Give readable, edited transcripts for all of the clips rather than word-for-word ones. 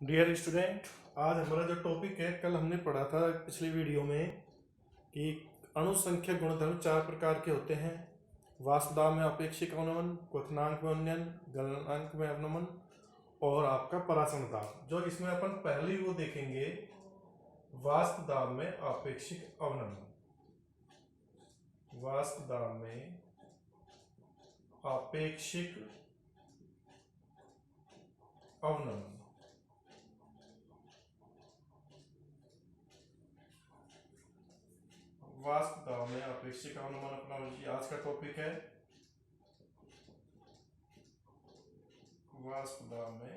Dear student, आज हमारा जो टॉपिक है, कल हमने पढ़ा था पिछली वीडियो में कि अणुसंख्यक गुणधर्म चार प्रकार के होते हैं। वास्तुदाब में अपेक्षिक अवनमन, क्वथनांक में उन्नयन, गलनांक में अवनमन और आपका परासरण दाब। जो इसमें अपन पहले वो देखेंगे वास्तुदाब में अपेक्षिक अवनमन। वास्तुदाब में अपेक्षिक अवनमन। वास्तुदाब में अपेक्षिक अवनमन अपना आज का टॉपिक है। वास्तुदाब में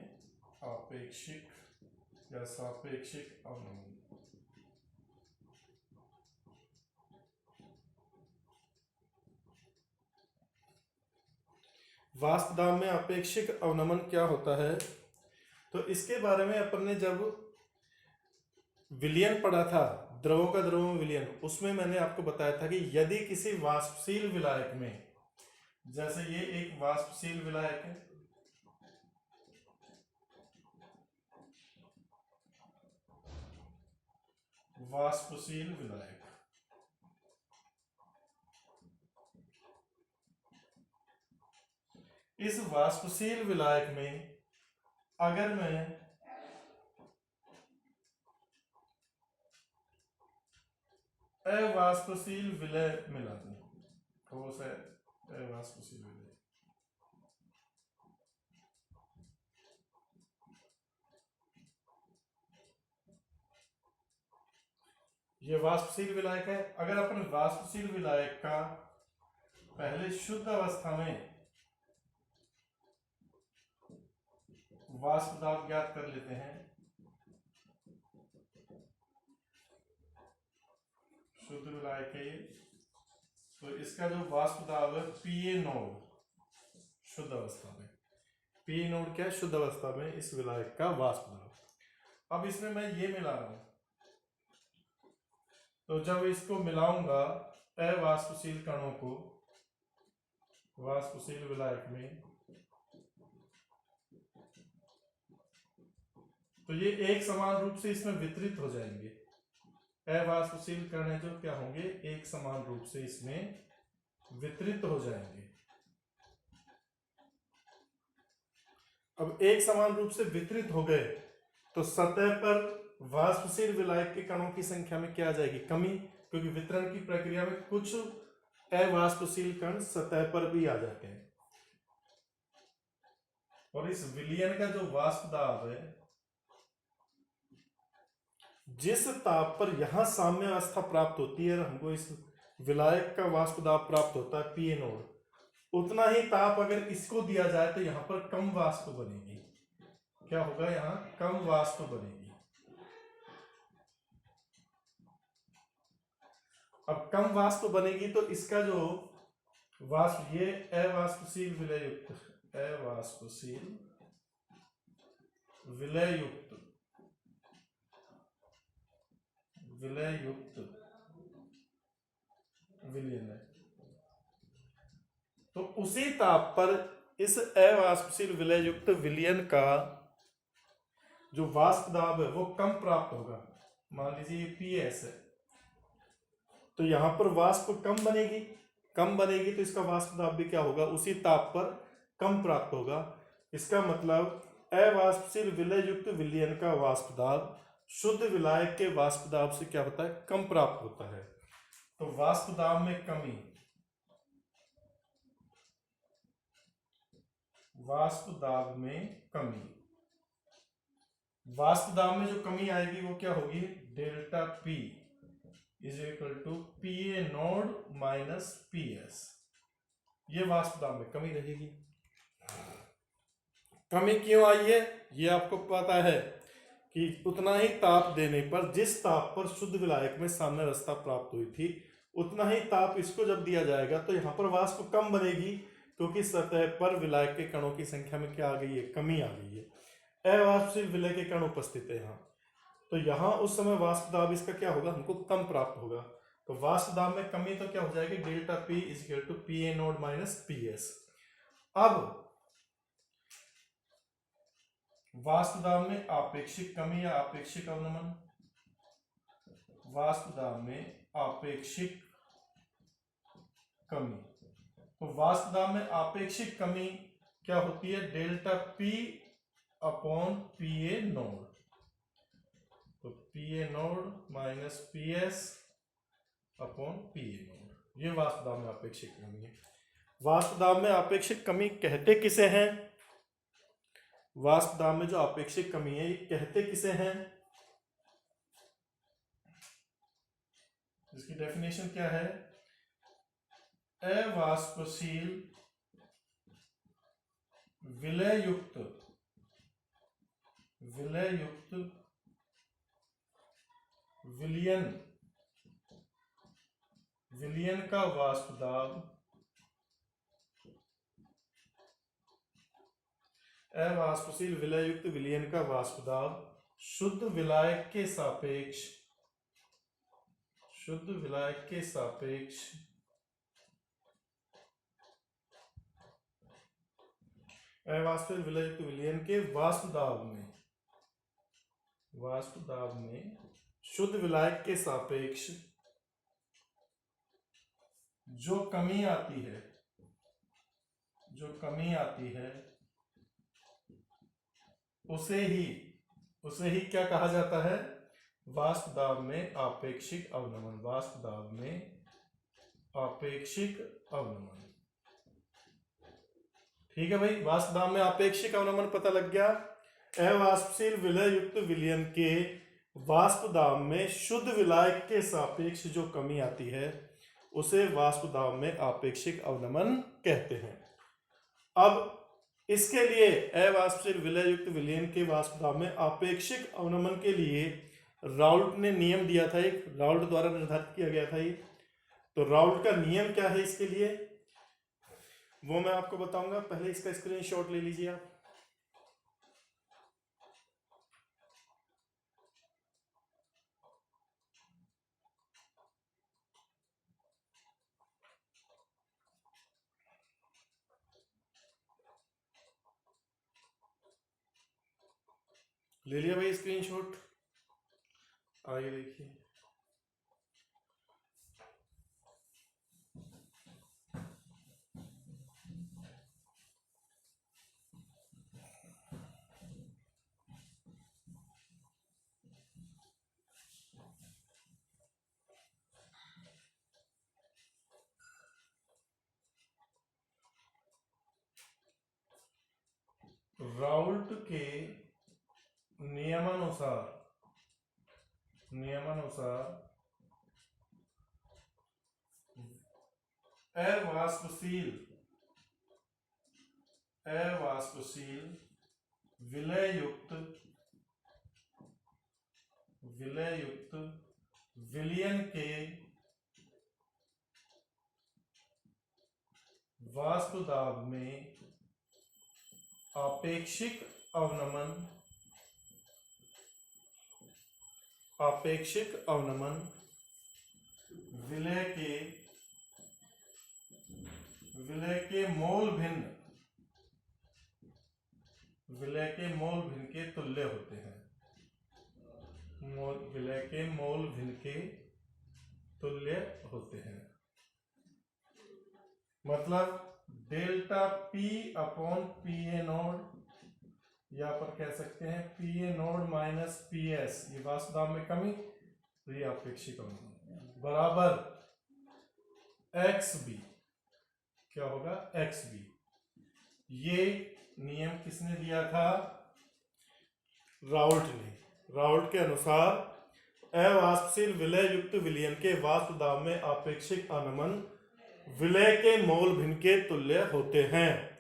अपेक्षिक या सापेक्षिक अवनमन। वास्तुदाब में अपेक्षिक अवनमन क्या होता है, तो इसके बारे में अपन ने जब विलयन पढ़ा था, द्रवों का द्रवों में विलयन, उसमें मैंने आपको बताया था कि यदि किसी वाष्पशील विलायक में, जैसे ये एक वाष्पशील विलायक है, वाष्पशील विलायक, इस वाष्पशील विलायक में अगर मैं अवाष्पशील विलय मिला दूं, ठोस है अवाष्पशील विलय, ये वाष्पशील विलायक है। अगर अपन वाष्पशील विलायक का पहले शुद्ध अवस्था में वाष्प दाब ज्ञात कर लेते हैं, शुद्ध विलायक है ये, तो इसका जो वाष्प दाब है पीए नोड शुद्ध अवस्था में, पीए नोड क्या है शुद्ध अवस्था में इस विलायक का वाष्प दाब। अब इसमें मैं ये मिला रहा हूं, तो जब इसको मिलाऊंगा अवाष्पशील कणों को वाष्पशील विलायक में, तो ये एक समान रूप से इसमें वितरित हो जाएंगे। अवाष्पशील कण है जो क्या होंगे, एक समान रूप से इसमें वितरित हो जाएंगे। अब एक समान रूप से वितरित हो गए तो सतह पर वाष्पशील विलायक के कणों की संख्या में क्या आ जाएगी, कमी, क्योंकि वितरण की प्रक्रिया में कुछ अवाष्पशील कण सतह पर भी आ जाते हैं। और इस विलयन का जो वाष्प दाब है, जिस ताप पर यहां साम्य अवस्था प्राप्त होती है, हमको इस विलायक का वाष्प दाब प्राप्त होता है पीए नोड, उतना ही ताप अगर इसको दिया जाए तो यहां पर कम वाष्प बनेगी। क्या होगा, यहां कम वाष्प बनेगी। अब कम वाष्प बनेगी तो इसका जो वाष्प, ये अवाष्पशील विलयुक्त, अवाष्पशील विलयुक्त विलयुक्त विलयन है, तो उसी ताप पर इस अवाष्पशील विलयुक्त विलयन का जो वाष्प दाब है वो कम प्राप्त होगा। मान लीजिए ये पीएस है, तो यहां पर वाष्प कम बनेगी, कम बनेगी तो इसका वाष्प दाब भी क्या होगा, उसी ताप पर कम प्राप्त होगा। इसका मतलब अवाष्पशील विलय युक्त विलयन का वाष्प दाब शुद्ध विलायक के वाष्प दाब से क्या होता है, कम प्राप्त होता है। तो वाष्प दाब में कमी, वाष्प दाब में कमी, वाष्प दाब में जो कमी आएगी वो क्या होगी, delta P is equal to P A naught minus P S, ये वाष्प दाब में कमी रहेगी। कमी क्यों आई है, ये आपको पता है कि उतना ही ताप देने पर, जिस ताप पर शुद्ध विलायक में साम्य अवस्था प्राप्त हुई थी, उतना ही ताप इसको जब दिया जाएगा तो यहाँ पर वाष्प कम बनेगी, क्योंकि सतह पर विलायक के कणों की संख्या में क्या आ गई है, कमी आ गई है, अवाष्पशील विलय के कण उपस्थित है यहाँ, तो यहाँ उस समय वाष्प दाब इसका क्या होगा, हमको कम प्राप्त होगा। तो वाष्प दाब में कमी तो क्या हो जाएगी, delta P is equal to P A naught minus P S. अब वाष्प दाब में आपेक्षिक कमी या आपेक्षिक अवनमन, वाष्प दाब में आपेक्षिक कमी। तो वाष्प दाब में आपेक्षिक कमी क्या होती है? Delta P upon PA node. तो PA node minus PS upon PA node, ये वाष्प दाब में आपेक्षिक कमी है। वाष्प दाब में आपेक्षिक कमी कहते किसे हैं? वाष्प दाब में जो आपेक्षिक कमी है ये कहते किसे हैं? इसकी डेफिनेशन क्या है? अवाष्पशील विलययुक्त विलयन का वाष्प दाब अवाष्पशील विलययुक्त विलयन का वाष्प दाब शुद्ध विलायक के सापेक्ष अवाष्पशील विलययुक्त विलयन के वाष्प दाब में शुद्ध विलायक के सापेक्ष जो कमी आती है उसे ही क्या कहा जाता है? वाष्प दाब में आपेक्षिक अवनमन। वाष्प दाब में आपेक्षिक अवनमन। ठीक है भाई, वाष्प दाब में आपेक्षिक अवनमन पता लग गया। अवाष्पशील विलययुक्त विलयन के वाष्प दाब में शुद्ध विलायक के सापेक्ष जो कमी आती है उसे वाष्प दाब में आपेक्षिक अवनमन कहते हैं। अब इसके लिए अवाष्पशील विलययुक्त विलयन के वाष्प दाब में आपेक्षिक अवनमन के लिए राउल्ट ने नियम दिया था, एक राउल्ट द्वारा निर्धारित किया गया था ये। तो राउल्ट का नियम क्या है इसके लिए वो मैं आपको बताऊंगा। पहले इसका स्क्रीनशॉट ले लीजिए आप। ले लिया भाई स्क्रीनशॉट? आइए देखिए। राउल्ट के नियमानुसार अवाष्पशील विलययुक्त विलयन के वाष्प दाब में आपेक्षिक अवनमन विलय के मोल भिन्न के तुल्य होते हैं। विलय के मोल भिन्न के तुल्य होते हैं। मतलब delta P upon PA node, या पर कह सकते हैं PA नोड माइनस PS, ये वाष्प दाब में कमी, तो ये आपेक्षिक अवनमन बराबर XB। क्या होगा? XB। ये नियम किसने दिया था? राउल्ट ने। राउल्ट के अनुसार अवाष्पशील विलययुक्त विलयन के वाष्प दाब में आपेक्षिक अवनमन विलय के मोल भिन्न के तुल्य होते हैं।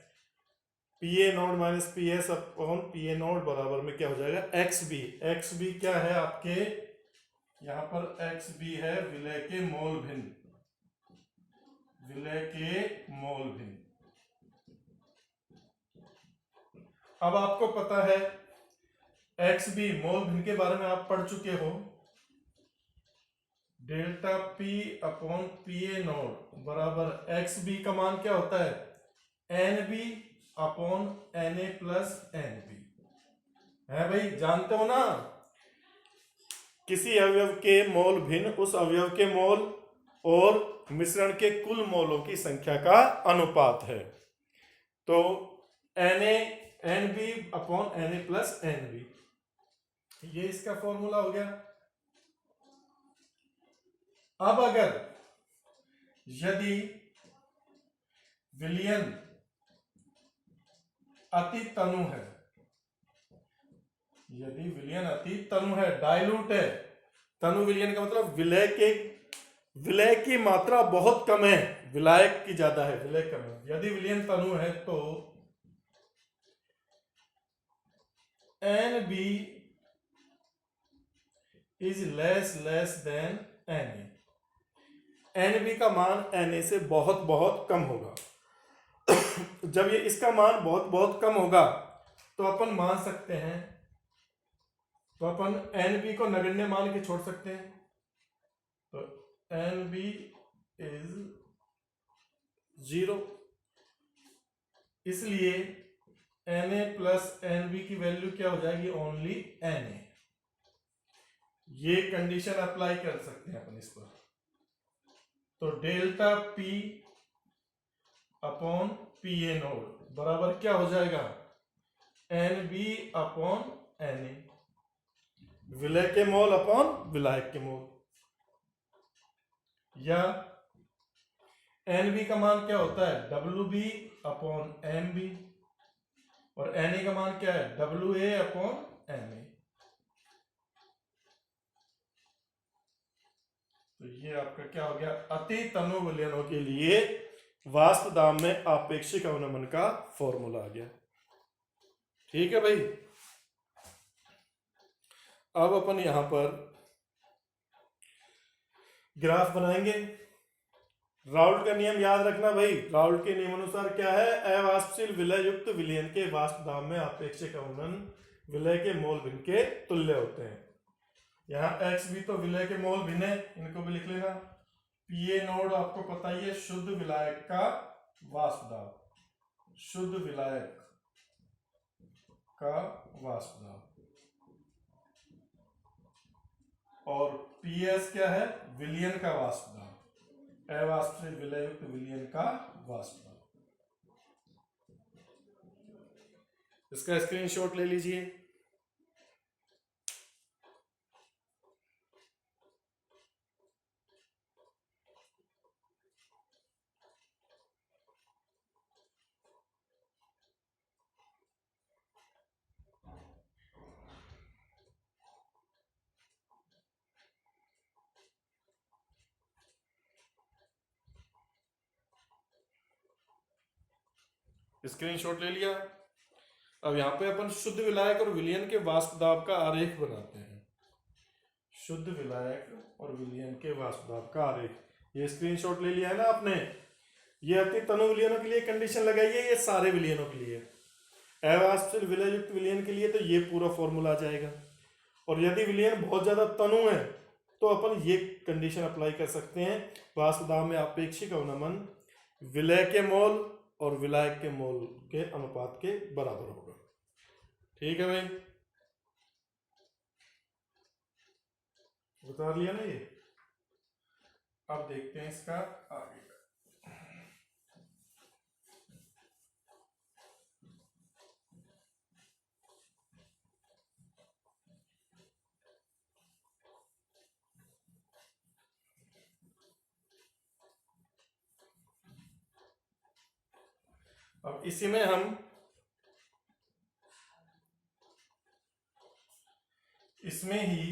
PA node minus PS upon PA node बराबर में क्या हो जाएगा? XB। XB क्या है आपके यहाँ पर? XB है विलय के मोल भिन्न। अब आपको पता है XB मोल भिन्न के बारे में आप पढ़ चुके हो। Delta P upon PA node बराबर XB का मान क्या होता है? NB upon NA plus NB। है भाई, जानते हो ना, किसी अवयव के मोल भिन्न उस अवयव के मोल और मिश्रण के कुल मोलों की संख्या का अनुपात है। तो Na NB upon Na plus NB, ये इसका फॉर्मूला हो गया। अब अगर यदि विलयन अति तनु है, यदि विलयन अति तनु है, डाइल्यूट है, तनु विलयन का मतलब विलय की मात्रा बहुत कम है, विलायक की ज्यादा है, विलय कम है। यदि विलयन तनु है तो NB is less than Na, NB का मान Na से बहुत बहुत कम होगा। जब ये इसका मान बहुत बहुत कम होगा तो अपन मान सकते हैं, तो अपन NB को नगण्य मान के छोड़ सकते हैं। तो NB इज 0, इसलिए Na प्लस NB की वैल्यू क्या हो जाएगी, ओनली Na। ये कंडीशन अप्लाई कर सकते हैं अपन इस पर। तो delta P upon PA node बराबर क्या हो जाएगा, NB अपॉन Na, विलय के मोल अपॉन विलायक के मोल। या NB का मान क्या होता है, WB अपॉन MB, और Na का मान क्या है, WA अपॉन Ma। तो ये आपका क्या हो गया, अति तनु विलयनों के लिए वाष्प दाब में आपेक्षिक अवनमन का फॉर्मूला आ गया। ठीक है भाई। अब अपन यहां पर ग्राफ बनाएंगे। राउल्ट का नियम याद रखना भाई। राउल्ट के नियम अनुसार क्या है, अवाष्पशील विलय युक्त विलयन के वाष्प दाब में आपेक्षिक अवनमन विलय के मोल भिन्न के तुल्य होते हैं। यहाँ x भी तो विलय के मोल भिन्न है, इनको भी लिख लेना। PA नोड आपको पता ही है, शुद्ध विलायक का वाष्प दाब, शुद्ध विलायक का वाष्प दाब, और PS क्या है, विलयन का वाष्प दाब, अवाष्पशील विलय युक्त विलयन का वाष्प दाब। इसका स्क्रीनशॉट ले लीजिए। स्क्रीनशॉट ले लिया। अब यहाँ पे अपन शुद्ध विलायक और विलयन के वाष्प दाब का आरेख बनाते हैं। शुद्ध विलायक और विलयन के वाष्प दाब का आरेख, ये स्क्रीनशॉट ले लिया है ना आपने। ये अपनी तनु विलयनों के लिए कंडीशन लगाइए, ये सारे विलयनों के लिए। अवाष्पशील विलय युक्त विलयन के लिए तो ये पूरा फॉर्मूला आ जाएगा। और यदि विलयन बहुत ज्यादा तनु है तो अपन ये कंडीशन अप्लाई कर सकते हैं, वाष्प दाब में आपेक्षिक अवनमन विलय के मोल और विलायक के मोल के अनुपात के बराबर होगा। ठीक है भाई, बता लिया ना ये। अब देखते हैं इसका आगे का। अब इसी में हम इसमें ही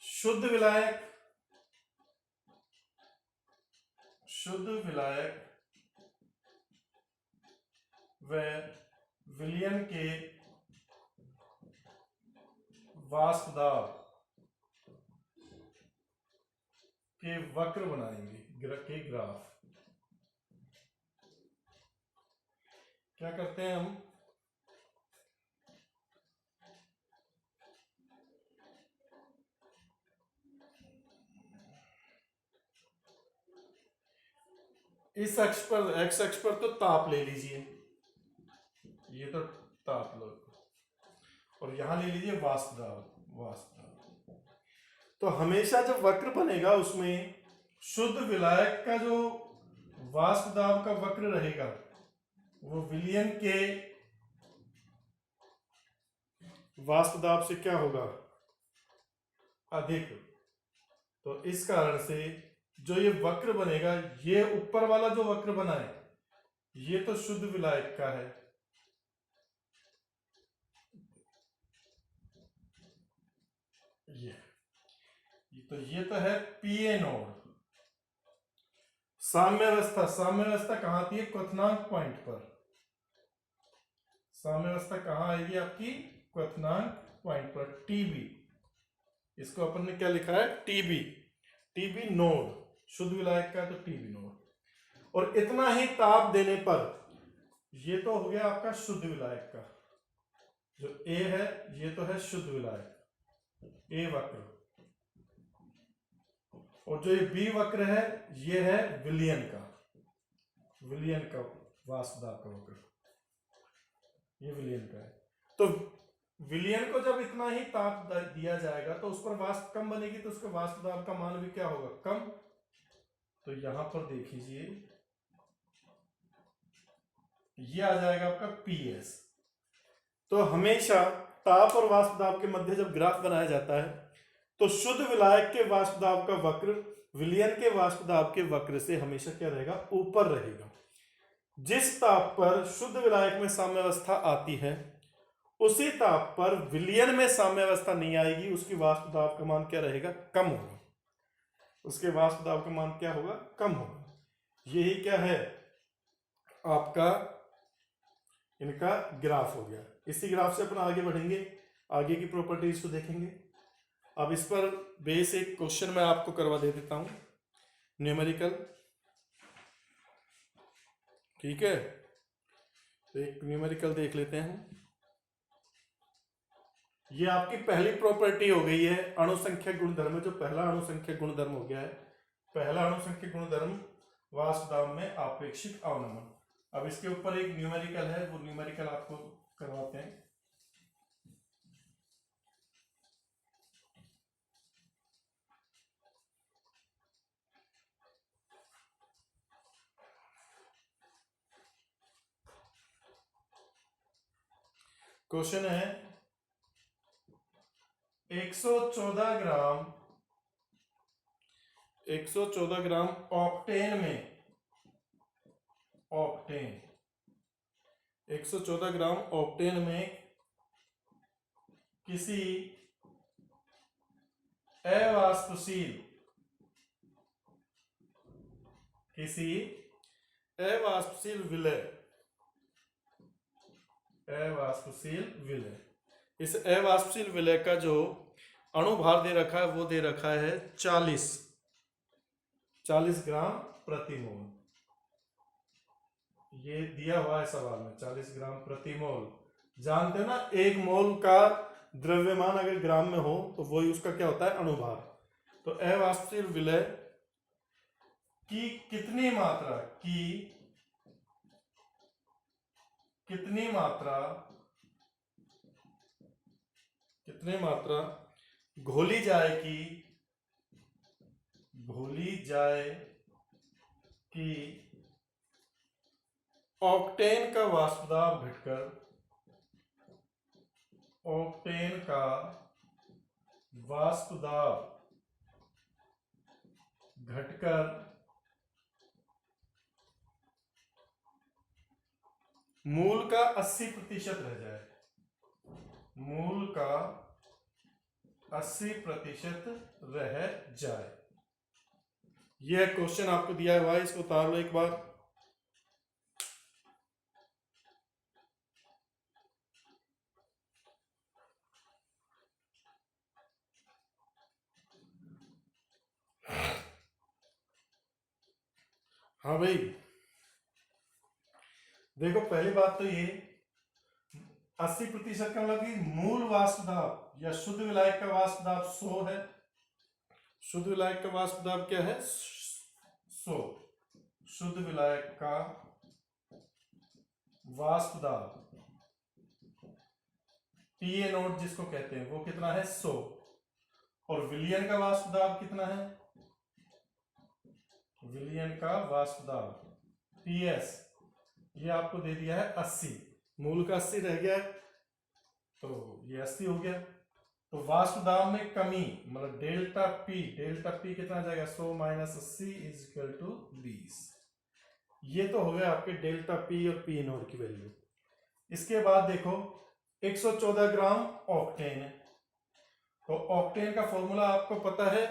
शुद्ध विलायक व विलयन के वाष्प दाब के वक्र बनाएंगे, के ग्राफ। क्या करते हैं हम, इस अक्ष पर, एक्स अक्ष पर तो ताप ले लीजिए, ये तो ताप लो, और यहां ले लीजिए वाष्प दाब, वाष्प दाब। तो हमेशा जब वक्र बनेगा उसमें शुद्ध विलायक का जो वाष्प दाब का वक्र रहेगा वो विलयन के वाष्प दाब से क्या होगा, अधिक। तो इस कारण से जो ये वक्र बनेगा, ये ऊपर वाला जो वक्र बना है ये तो शुद्ध विलायक का है, ये तो है पीए नोड। साम्य अवस्था, साम्य अवस्था कहां आती है, क्वथनांक पॉइंट पर। साम्य अवस्था कहां आएगी आपकी, क्वथनांक पॉइंट पर, टीबी। इसको अपन ने क्या लिखा है, टीबी, टीबी नोड, शुद्ध विलायक का तो टीबी नोड। और इतना ही ताप देने पर ये तो हो गया आपका शुद्ध विलायक का, जो ए है ये तो है शुद्ध विलायक, ए वक्र। और जो ये बी वक्र है ये है विलयन का, विलयन का वाष्प दाब का वक्र, ये विलयन का है। तो विलयन को जब इतना ही ताप दिया जाएगा तो उस पर वाष्प कम बनेगी, तो उसके वाष्प दाब का मान भी क्या होगा, कम। तो यहां पर देखिए ये आ जाएगा आपका पीएस। तो हमेशा ताप और वाष्प दाब के मध्य जब ग्राफ बनाया जाता है तो शुद्ध विलायक के वाष्प दाब का वक्र विलयन के वाष्प दाब के वक्र से हमेशा क्या रहेगा, ऊपर रहेगा। जिस ताप पर शुद्ध विलायक में साम्यावस्था आती है उसी ताप पर विलयन में साम्यावस्था नहीं आएगी, उसकी वाष्प दाब का मान क्या रहेगा, कम होगा, उसके वाष्प दाब का मान क्या होगा, कम होगा। यही क्या है आपका इनका ग्राफ हो गया। इसी ग्राफ से अपन आगे बढ़ेंगे, आगे की प्रॉपर्टीज को देखेंगे। अब इस पर बेस एक क्वेश्चन मैं आपको करवा दे देता हूं, न्यूमेरिकल, ठीक है। तो एक न्यूमेरिकल देख लेते हैं। ये आपकी पहली प्रॉपर्टी हो गई है अणुसंख्यक गुणधर्म, जो पहला अणुसंख्यक गुणधर्म हो गया है। पहला अणुसंख्यक गुणधर्म वाष्प दाब में आपेक्षिक अवनमन। अब इसके ऊपर एक न्यूमेरिकल है, वो न्यूमेरिकल आपको करवाते हैं। क्वेश्चन है 114 ग्राम 114 ग्राम ऑक्टेन में, ऑक्टेन 114 ग्राम ऑक्टेन में किसी अवाष्पशील विलय, अवाष्पशील विलय, इस अवाष्पशील विलय का जो अणुभार दे रखा है वो दे रखा है 40 ग्राम प्रति मोल। ये दिया हुआ है सवाल में 40 ग्राम प्रति मोल। जानते हो ना, एक मोल का द्रव्यमान अगर ग्राम में हो तो वही उसका क्या होता है, अणुभार। तो अवाष्पशील विलय की कितनी मात्रा घोली जाए कि ऑक्टेन का वाष्प दाब घटकर मूल का 80% रह जाए, मूल का 80% रह जाए। यह क्वेश्चन आपको दिया हुआ है, इसको उतार लो एक बार। हाँ भाई, देखो पहली बात तो ये 80% का मतलब कि मूल वाष्प दाब या शुद्ध विलायक का वाष्प दाब 100 है। शुद्ध विलायक का वाष्प दाब क्या है, 100। शुद्ध विलायक का वाष्प दाब PA नोट जिसको कहते हैं वो कितना है 100, और विलियन का वाष्प दाब कितना है, विलियन का वाष्प दाब PS ये आपको दे दिया है 80, मूल का 80 रह गया है, तो ये 80 हो गया। तो वाष्प दाब में कमी मतलब डेल्टा P कितना आ जाएगा 100 माइनस 80 इज इक्वल टू 20। ये तो हो गया आपके डेल्टा P और P नोट की वैल्यू। इसके बाद देखो 114 ग्राम ऑक्टेन है, तो ऑक्टेन का फॉर्मूला आपको पता है,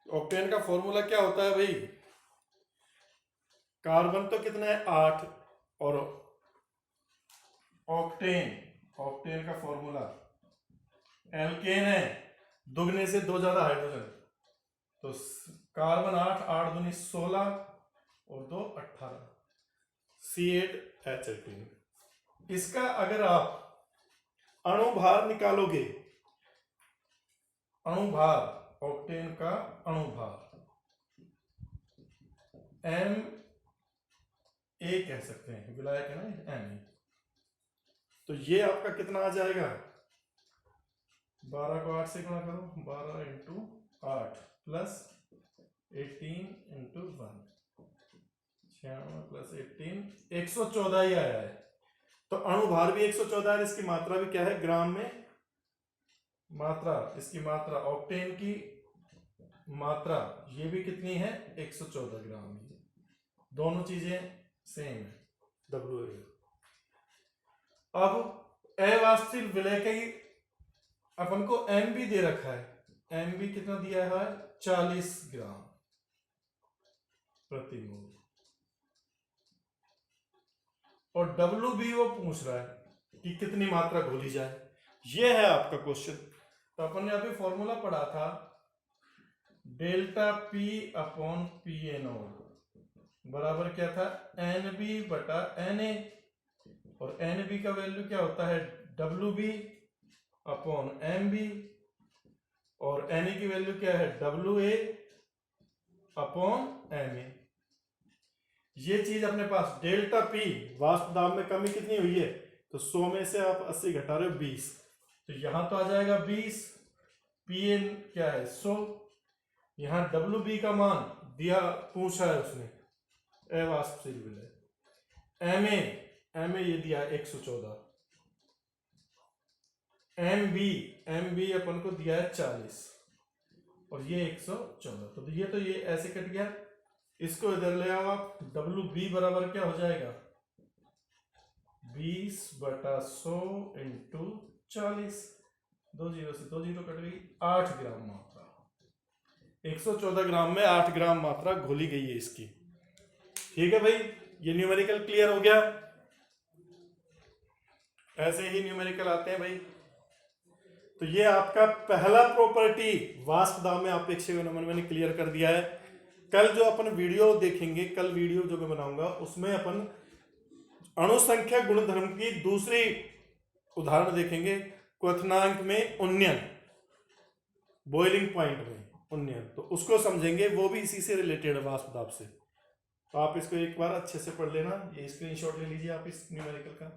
ऑक्टेन का फॉर्मूला क्या होता है भाई, कार्बन तो कितना है 8, और ऑक्टेन का फॉर्मूला एल्केन है, दुगने से 2 ज्यादा हाइड्रोजन, तो कार्बन 8, 8 दूनी 16 और 2 18, C8H18। इसका अगर आप अणुभार निकालोगे, अणुभार ऑक्टेन का अणुभार Ma कह सकते हैं, विलायक है ना Ma, तो ये आपका कितना आ जाएगा, 12 को 8 से गुणा करो, 12 इंटू 8 प्लस 18 इंटू 1, 96 प्लस 18, 114 ही आया है। तो अणुभार भी 114 है, इसकी मात्रा भी क्या है ग्राम में, मात्रा इसकी मात्रा ऑक्टेन की मात्रा ये भी कितनी है 114 ग्राम, दोनों चीजें सेम है WA। अब अवाष्पशील विलय की अपन को M भी दे रखा है, M भी कितना दिया है 40 ग्राम प्रति मोल, और WB वो पूछ रहा है कि कितनी मात्रा घोली जाए, ये है आपका क्वेश्चन। तो अपन ने अभी फॉर्मूला पढ़ा था delta P upon PA note बराबर क्या था NB बटा Na, और NB का वैल्यू क्या होता है WB अपॉन MB, और Na की वैल्यू क्या है WA अपॉन Ma। ये चीज अपने पास डेल्टा P वाष्प दाब में कमी कितनी हुई है, तो 100 में से आप 80 घटा रहे हो 20, तो यहां तो आ जाएगा 20, PN क्या है 100, यहां WB का मान दिया पूछा है उसने अवाष्पशील विलय, Ma ये दिया 114, MB अपन को दिया है 40 और ये 114, तो ये ऐसे कट गया, इसको इधर ले आओ आप, WB बराबर क्या हो जाएगा 20 बटा 100 इंटू 40, 2 जीरो से 2 जीरो कट गई, 8 ग्राम मात्रा, 114 ग्राम में 8 ग्राम मात्रा घोली गई है इसकी। ठीक है भाई, ये न्यूमेरिकल क्लियर हो गया। ऐसे ही न्यूमेरिकल आते हैं भाई। तो ये आपका पहला प्रॉपर्टी वाष्प दाब में अपेक्षित नमन मैंने क्लियर कर दिया है। कल जो अपन वीडियो देखेंगे, कल वीडियो जो मैं बनाऊंगा उसमें अपन अणुसंख्या गुणधर्म की दूसरी उदाहरण देखेंगे, क्वथनांक में उन्नयन, बॉइलिंग पॉइंट में उन्नयन, तो उसको समझेंगे, वो भी इसी से रिलेटेड है वाष्प दाब से। तो आप इसको एक बार अच्छे से पढ़ लेना, ये स्क्रीनशॉट ले लीजिए आप इस न्यूमेरिकल का।